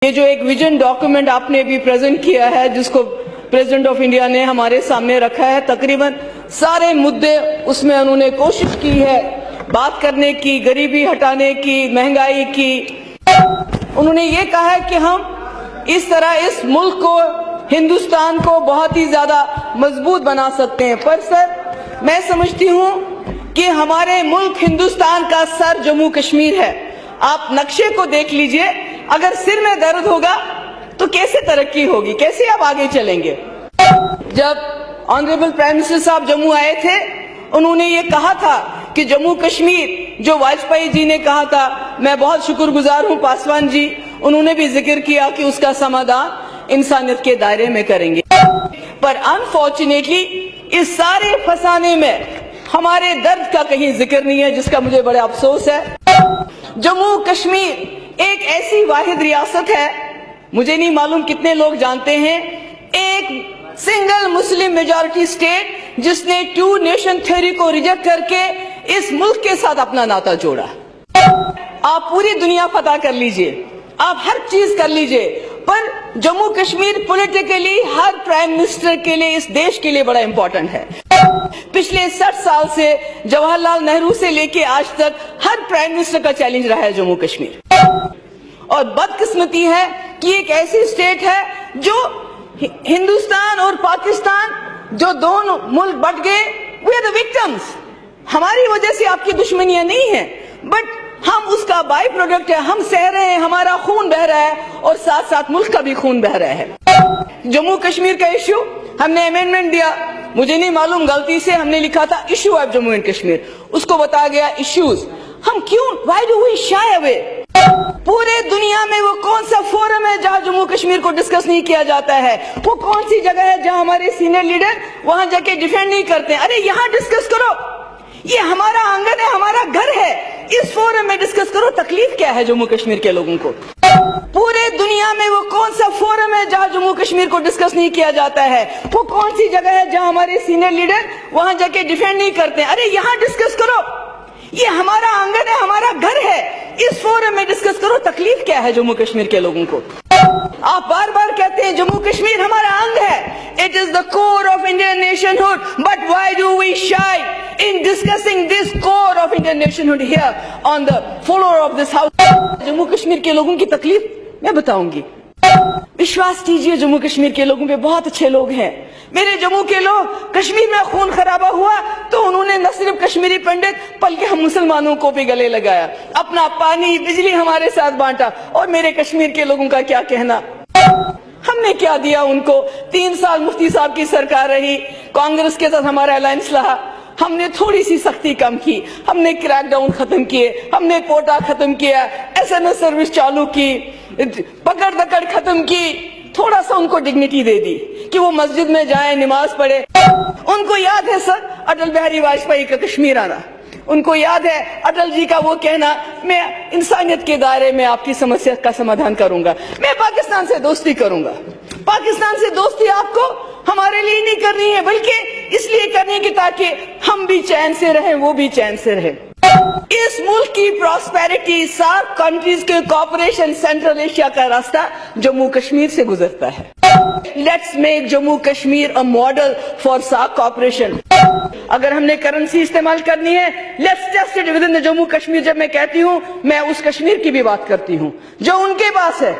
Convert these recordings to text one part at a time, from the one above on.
یہ جو ایک ویژن ڈاکومنٹ آپ نے بھی پریزنٹ کیا ہے جس کو پریزیڈنٹ آف انڈیا نے ہمارے سامنے رکھا ہے، تقریباً سارے مدعے اس میں انہوں نے کوشش کی ہے بات کرنے کی، غریبی ہٹانے کی، مہنگائی کی۔ انہوں نے یہ کہا ہے کہ ہم اس طرح اس ملک کو، ہندوستان کو بہت ہی زیادہ مضبوط بنا سکتے ہیں۔ پر سر میں سمجھتی ہوں کہ ہمارے ملک ہندوستان کا سر جموں کشمیر ہے۔ آپ نقشے کو دیکھ لیجئے، اگر سر میں درد ہوگا تو کیسے ترقی ہوگی، کیسے آپ آگے چلیں گے؟ جب آنریبل پرائم منسٹر صاحب جموں آئے تھے، انہوں نے یہ کہا تھا کہ جموں کشمیر جو واجپئی جی نے کہا تھا، میں بہت شکر گزار ہوں پاسوان جی، انہوں نے بھی ذکر کیا کہ اس کا سمادھان انسانیت کے دائرے میں کریں گے۔ پر انفارچونیٹلی اس سارے فسانے میں ہمارے درد کا کہیں ذکر نہیں ہے، جس کا مجھے بڑا افسوس ہے۔ جموں کشمیر ایک ایسی واحد ریاست ہے، مجھے نہیں معلوم کتنے لوگ جانتے ہیں، ایک سنگل مسلم میجارٹی سٹیٹ جس نے ٹو نیشن تھیوری کو ریجیکٹ کر کے اس ملک کے ساتھ اپنا ناطہ جوڑا۔ آپ پوری دنیا فتح کر لیجئے، آپ ہر چیز کر لیجئے، پر جموں کشمیر پولیٹیکلی ہر پرائم منسٹر کے لیے، اس دیش کے لیے بڑا امپورٹنٹ ہے۔ پچھلے 60 سال سے جواہر لال نہرو سے لے کے آج تک ہر پرائم منسٹر کا چیلنج رہا ہے جموں کشمیر۔ اور بدقسمتی ہے کہ ایک ایسی سٹیٹ ہے جو ہندوستان اور پاکستان جو دونوں ملک بٹ گئے، we are the victims۔ ہماری وجہ سے آپ کی دشمنیاں نہیں ہیں، بٹ ہم اس کا بائی پروڈکٹ ہے، ہم سہ رہے ہیں، ہمارا خون بہ رہا ہے اور ساتھ ساتھ ملک کا بھی خون بہ رہا ہے۔ جموں کشمیر کا ایشو ہم نے امینڈمنٹ دیا، مجھے نہیں معلوم غلطی سے ہم نے لکھا تھا issue of Jammu and Kashmir, اس کو بتایا گیا ایشوز۔ ہم کیوں why do we shy away؟ پورے دنیا میں وہ کون سا فورم ہے جہاں جموں کشمیر کو ڈسکس نہیں کیا جاتا ہے؟ وہ کون سی جگہ ہے جہاں ہمارے سینئر لیڈر وہاں جا کے ڈیفینڈ نہیں کرتے؟ ارے یہاں ڈسکس کرو، یہ ہمارا آنگن ہے، ہمارا گھر ہے، اس فورم میں ڈسکس کرو۔ تکلیف کیا ہے جموں کشمیر کے لوگوں کو؟ پورے دنیا میں وہ کون سا فورم ہے جہاں جموں کشمیر کو ڈسکس نہیں کیا جاتا ہے؟ وہ کون سی جگہ ہے جہاں ہمارے سینئر لیڈر وہاں جا کے ڈیفینڈ نہیں کرتے؟ ارے یہاں ڈسکس کرو، یہ ہمارا آنگن ہے، ہمارا گھر ہے، اس فورم میں ڈسکس کرو۔ تکلیف کیا ہے جموں کشمیر کے لوگوں کو؟ آپ بار بار کہتے ہیں جموں کشمیر ہمارا انگ ہے، it is the core of Indian nationhood, but why do we shy in discussing this core of Indian nationhood here on the floor of this house؟ Jammu Kashmir کے لوگوں کی تکلیف میں بتاؤں گی، وشواس کیجئے جموں کشمیر کے لوگوں پہ بہت اچھے لوگ ہیں۔ میرے جموں کے لوگ، کشمیر میں خون خرابہ ہوا تو انہوں نے نہ صرف کشمیری پنڈت بلکہ ہم مسلمانوں کو بھی گلے لگایا، اپنا پانی بجلی ہمارے ساتھ بانٹا۔ اور میرے کشمیر کے لوگوں کا کیا کہنا، ہم نے کیا دیا ان کو؟ 3 سال مفتی صاحب کی سرکار رہی، کانگریس کے ساتھ ہمارا الائنس رہا، ہم نے تھوڑی سی سختی کم کی، ہم نے کریک ڈاؤن ختم کیے، ہم نے کوٹا ختم کیا، SMS سروس چالو کی، پکڑ دکڑ ختم کی، تھوڑا سا ان کو ڈگنیٹی دے دی کہ وہ مسجد میں جائیں، نماز پڑھے۔ ان کو یاد ہے سر اٹل بہاری واجپئی کا کشمیر آنا، ان کو یاد ہے اٹل جی کا وہ کہنا، میں انسانیت کے دائرے میں آپ کی سمسیا کا سمادھان کروں گا، میں پاکستان سے دوستی کروں گا۔ پاکستان سے دوستی آپ کو ہمارے لیے نہیں کرنی ہے، بلکہ اس لیے کرنی ہے کہ تاکہ ہم بھی چین سے رہیں، وہ بھی چین سے رہیں۔ اس ملک کی پراسپیرٹی، سارک کنٹریز کے کوآپریشن، سینٹرل ایشیا کا راستہ جموں کشمیر سے گزرتا ہے۔ Let's make Jammu Kashmir a model for SAARC cooperation. اگر ہم نے کرنسی استعمال کرنی ہے، let's test it with in Jammu Kashmir. جب میں کہتی ہوں، میں اس کشمیر کی بھی بات کرتی ہوں جو ان کے پاس ہے۔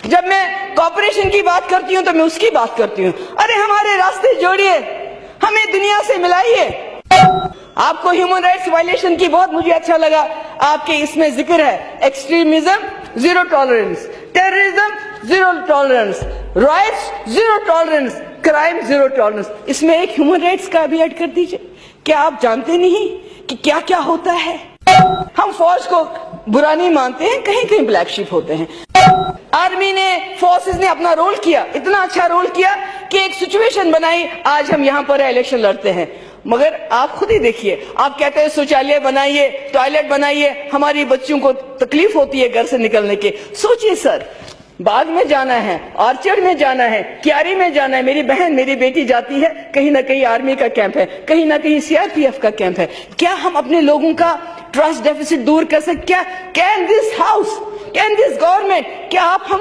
جب میں کوآپریشن کی بات کرتی ہوں تو میں اس کی بات کرتی ہوں۔ ارے ہمارے راستے جوڑیے، ہمیں دنیا سے ملائیے۔ آپ کو ہیومن رائٹس وائلیشن کی بہت مجھے اچھا لگا، آپ کے اس میں ذکر ہے extremism zero tolerance, terrorism zero tolerance, rights zero tolerance, crime zero tolerance. اس میں ایک ہیومن رائٹس کا بھی ایڈ کر دیجئے۔ کیا آپ جانتے نہیں کہ کیا کیا ہوتا ہے؟ ہم فوج کو برا نہیں مانتے ہیں، کہیں کہیں بلیک شیپ ہوتے ہیں۔ آرمی نے، فورسز نے اپنا رول کیا، اتنا اچھا رول کیا کہ ایک سچویشن بنائی، آج ہم یہاں پر الیکشن لڑتے ہیں۔ مگر آپ خود ہی دیکھیے، آپ کہتے ہیں شوچالیہ بنائیے، ٹوائلٹ بنائیے، ہماری بچیوں کو تکلیف ہوتی ہے گھر سے نکلنے کے۔ سوچئے سر، باغ میں جانا ہے، آرچرڈ میں جانا ہے، کیاری میں جانا ہے، میری بہن، میری بیٹی جاتی ہے، کہیں نہ کہیں آرمی کا کیمپ ہے، کہیں نہ کہیں CRPF کا کیمپ ہے۔ کیا ہم اپنے لوگوں کا ٹرسٹ ڈیفیسٹ دور کر سکتے؟ Can this house, can this government, کیا آپ ہم